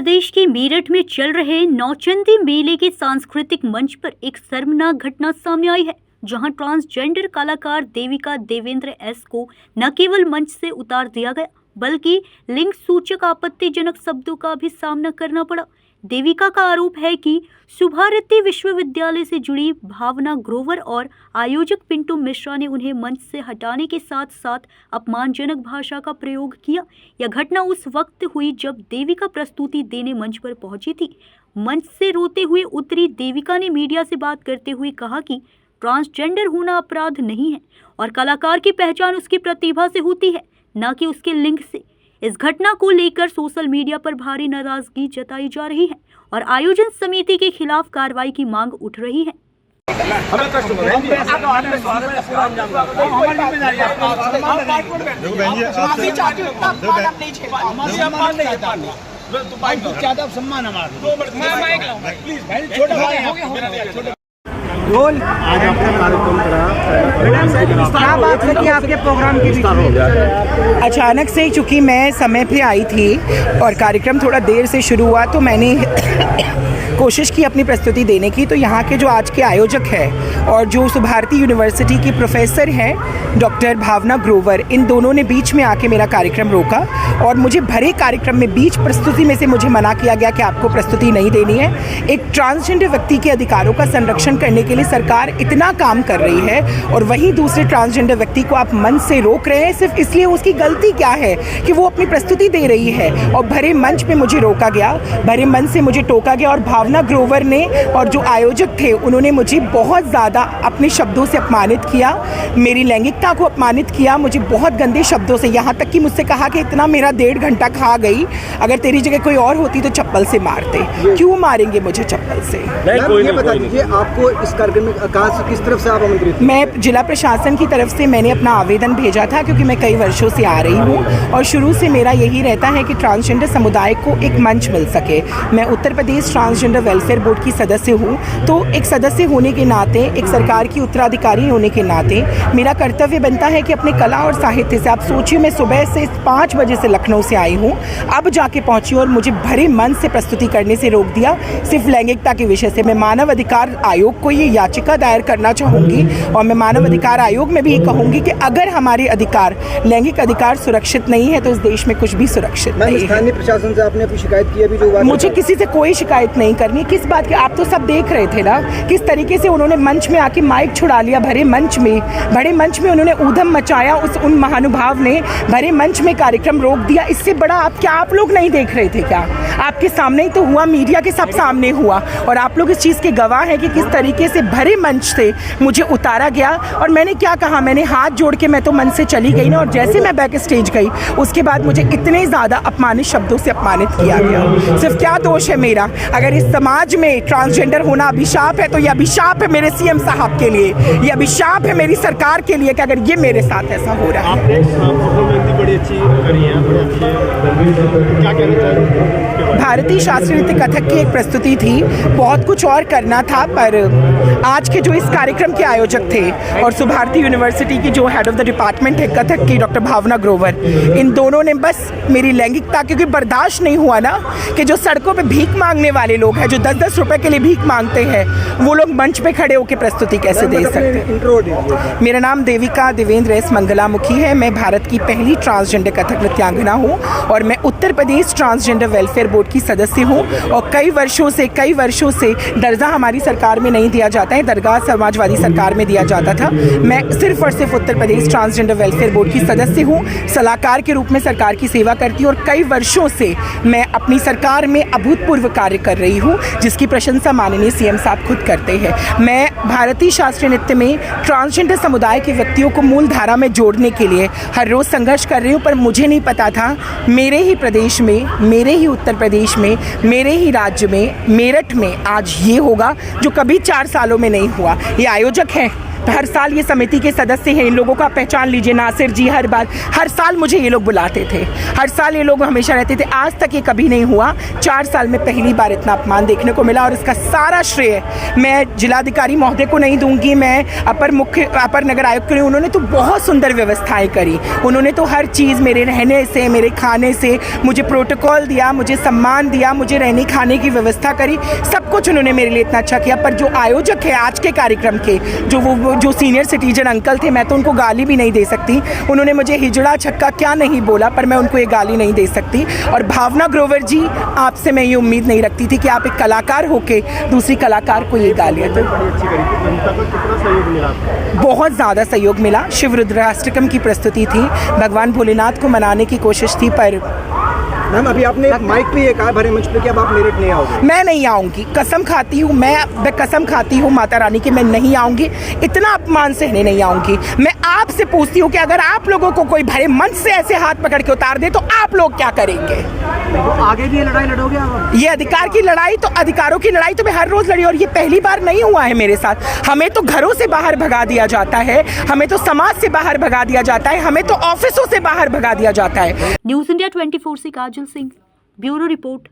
प्रदेश के मेरठ में चल रहे नौचंदी मेले के सांस्कृतिक मंच पर एक शर्मनाक घटना सामने आई है, जहां ट्रांसजेंडर कलाकार देविका देवेंद्र एस को न केवल मंच से उतार दिया गया, बल्कि लिंग सूचक आपत्तिजनक शब्दों का भी सामना करना पड़ा। देविका का आरोप है कि सुभारती विश्वविद्यालय से जुड़ी भावना ग्रोवर और आयोजक पिंटू मिश्रा ने उन्हें मंच से हटाने के साथ साथ अपमानजनक भाषा का प्रयोग किया। यह घटना उस वक्त हुई जब देविका प्रस्तुति देने मंच पर पहुंची थी। मंच से रोते हुए उतरी देविका ने मीडिया से बात करते हुए कहा कि ट्रांसजेंडर होना अपराध नहीं है और कलाकार की पहचान उसकी प्रतिभा से होती है, न कि उसके लिंग से। इस घटना को लेकर सोशल मीडिया पर भारी नाराजगी जताई जा रही है और आयोजन समिति के खिलाफ कार्रवाई की मांग उठ रही है। आज आपने कार्यक्रम क्या बात है कि आपके प्रोग्राम की अचानक से, चूंकि मैं समय पे आई थी और कार्यक्रम थोड़ा देर से शुरू हुआ, तो मैंने कोशिश की अपनी प्रस्तुति देने की। तो यहाँ के जो आज के आयोजक हैं और जो सुभारती यूनिवर्सिटी की प्रोफेसर हैं डॉक्टर भावना ग्रोवर, इन दोनों ने बीच में आके मेरा कार्यक्रम रोका और मुझे भरे कार्यक्रम में बीच प्रस्तुति में से मुझे मना किया गया कि आपको प्रस्तुति नहीं देनी है। एक ट्रांसजेंडर व्यक्ति के अधिकारों का संरक्षण करने के लिए सरकार इतना काम कर रही है और वहीं दूसरे ट्रांसजेंडर व्यक्ति को आप मंच से रोक रहे हैं सिर्फ इसलिए। उसकी गलती क्या है कि वो अपनी प्रस्तुति दे रही है और भरे मंच पे मुझे रोका गया, भरे मंच से मुझे टोका गया। और भावना ग्रोवर ने और जो आयोजक थे उन्होंने मुझे बहुत ज़्यादा अपने शब्दों से अपमानित किया, मेरी लैंगिकता को अपमानित किया, मुझे बहुत गंदे शब्दों से, यहाँ तक कि मुझसे कहा कि इतना मेरा 1.5 घंटा खा गई, अगर तेरी जगह कोई और होती तो चप्पल से मारते। क्यों मारेंगे मुझे चप्पल से? ये बता दीजिए, आपको इस कार्यक्रम में किस तरफ से आप आमंत्रित? मैं जिला प्रशासन की तरफ से मैंने अपना आवेदन भेजा था, क्योंकि मैं कई वर्षों से आ रही हूँ और शुरू से मेरा यही रहता है कि ट्रांसजेंडर समुदाय को एक मंच मिल सके। मैं Uttar Pradesh transgender welfare board की सदस्य हूँ, तो एक सदस्य होने के नाते, एक सरकार की उत्तराधिकारी होने के नाते मेरा कर्तव्य बनता है कि अपने कला और साहित्य से, आप सोचिए मैं सुबह से 5 बजे से लखनऊ से आई हूँ, अब जाके पहुँची और मुझे भरे मन से प्रस्तुति करने से रोक दिया सिर्फ लैंगिकता के विषय से। मैं मानव अधिकार आयोग को ये याचिका दायर करना चाहूँगी और मैं मानव अधिकार आयोग में भी ये कहूँगी कि अगर हमारे अधिकार, लैंगिक अधिकार सुरक्षित नहीं है तो इस देश में कुछ भी सुरक्षित नहीं है। स्थानीय प्रशासन से आपने अपनी शिकायत की? अभी जो मुझे किसी से कोई शिकायत नहीं करनी। किस बात की? आप तो सब देख रहे थे ना किस तरीके से उन्होंने मंच में आके माइक छुड़ा लिया। भरे मंच में उन्होंने ऊधम मचाया। उन महानुभाव ने भरे मंच में कार्यक्रम रोक दिया। इससे बड़ा आप लोग नहीं देख रहे थे क्या? आपके सामने ही तो हुआ, मीडिया के सब सामने हुआ और आप लोग इस चीज़ के गवाह हैं कि किस तरीके से भरे मंच से मुझे उतारा गया। और मैंने क्या कहा, मैंने हाथ जोड़ के मैं तो मंच से चली गई ना, और जैसे मैं बैक स्टेज गई उसके बाद मुझे इतने ज़्यादा अपमानित शब्दों से अपमानित किया गया। सिर्फ क्या दोष है मेरा? अगर इस समाज में ट्रांसजेंडर होना अभिशाप है तो यह अभिशाप है मेरे सीएम साहब के लिए, यह अभिशाप है मेरी सरकार के लिए कि अगर ये मेरे साथ ऐसा हो रहा है। भारतीय शास्त्रीय नृत्य कथक की एक प्रस्तुति थी, बहुत कुछ और करना था, पर आज के जो इस कार्यक्रम के आयोजक थे और सुभारती यूनिवर्सिटी की जो हेड ऑफ द डिपार्टमेंट है कथक की डॉक्टर भावना ग्रोवर, इन दोनों ने बस मेरी लैंगिकता, क्योंकि बर्दाश्त नहीं हुआ ना कि जो सड़कों पे भीख मांगने वाले लोग हैं, जो 10-10 रुपए के लिए भीख मांगते हैं, वो लोग मंच पे खड़े होकर प्रस्तुति कैसे दे सकते हैं। मेरा नाम देविका देवेंद्र एस मंगलामुखी है। मैं भारत की पहली ट्रांसजेंडर कथक नृत्यांगना हूँ और मैं Uttar Pradesh transgender welfare board की सदस्य हूँ। और कई वर्षों से दर्जा हमारी सरकार में नहीं दिया जाता है, दरगाह समाजवादी सरकार में दिया जाता था। मैं सिर्फ और सिर्फ Uttar Pradesh transgender welfare board की सदस्य हूँ, सलाहकार के रूप में सरकार की सेवा करती हूँ और कई वर्षों से मैं अपनी सरकार में अभूतपूर्व कार्य कर रही हूँ, जिसकी प्रशंसा माननीय सीएम साहब खुद करते हैं। मैं भारतीय शास्त्रीय नृत्य में ट्रांसजेंडर समुदाय के व्यक्तियों को मूल धारा में जोड़ने के लिए हर रोज़ संघर्ष कर रही हूँ, पर मुझे नहीं पता था मेरे ही प्रदेश में, मेरे ही उत्तर प्रदेश में, मेरे ही राज्य में, मेरठ में आज ये होगा जो कभी 4 सालों में नहीं हुआ। ये आयोजक हैं हर साल ये समिति के सदस्य हैं, इन लोगों को आप पहचान लीजिए, नासिर जी, हर साल मुझे ये लोग बुलाते थे, हर साल ये लोग हमेशा रहते थे। आज तक ये कभी नहीं हुआ, 4 साल में पहली बार इतना अपमान देखने को मिला और इसका सारा श्रेय मैं जिलाधिकारी महोदय को नहीं दूंगी, मैं अपर नगर आयुक्त को नहीं। उन्होंने तो बहुत सुंदर व्यवस्थाएं करी, उन्होंने तो हर चीज़, मेरे रहने से, मेरे खाने से, मुझे प्रोटोकॉल दिया, मुझे सम्मान दिया, मुझे रहने खाने की व्यवस्था करी, सब कुछ उन्होंने मेरे लिए इतना अच्छा किया। पर जो आयोजक है आज के कार्यक्रम के, जो सीनियर सिटीजन अंकल थे, मैं तो उनको गाली भी नहीं दे सकती। उन्होंने मुझे हिजड़ा छक्का क्या नहीं बोला, पर मैं उनको ये गाली नहीं दे सकती। और भावना ग्रोवर जी, आपसे मैं ये उम्मीद नहीं रखती थी कि आप एक कलाकार होके दूसरी कलाकार को ये गालियाँ दो। बहुत ज़्यादा सहयोग मिला। शिव रुद्राष्टकम की प्रस्तुति थी, भगवान भोलेनाथ को मनाने की कोशिश थी, पर मैम अभी आपने माइक पे ये कहा भरे मंच पे कि अब आप मेरठ नहीं आओगे। मैं नहीं आऊँगी, कसम खाती हूँ, मैं कसम खाती हूँ माता रानी की, मैं नहीं आऊँगी, इतना अपमान सहने नहीं आऊँगी। मैं आपसे पूछती हूँ कि अगर आप लोगों को कोई भरे मंच से ऐसे हाथ पकड़ के उतार दे तो आप लोग क्या करेंगे? तो आगे भी ये लड़ाई लड़ोगे आप? ये अधिकार की लड़ाई, तो अधिकारों की लड़ाई तो मैं हर रोज लड़ी, और ये पहली बार नहीं हुआ है मेरे साथ। हमें तो घरों से बाहर भगा दिया जाता है, हमें तो समाज से बाहर भगा दिया जाता है, हमें तो ऑफिसों से बाहर भगा दिया जाता है। न्यूज़ इंडिया 24 से काजल सिंह, ब्यूरो रिपोर्ट।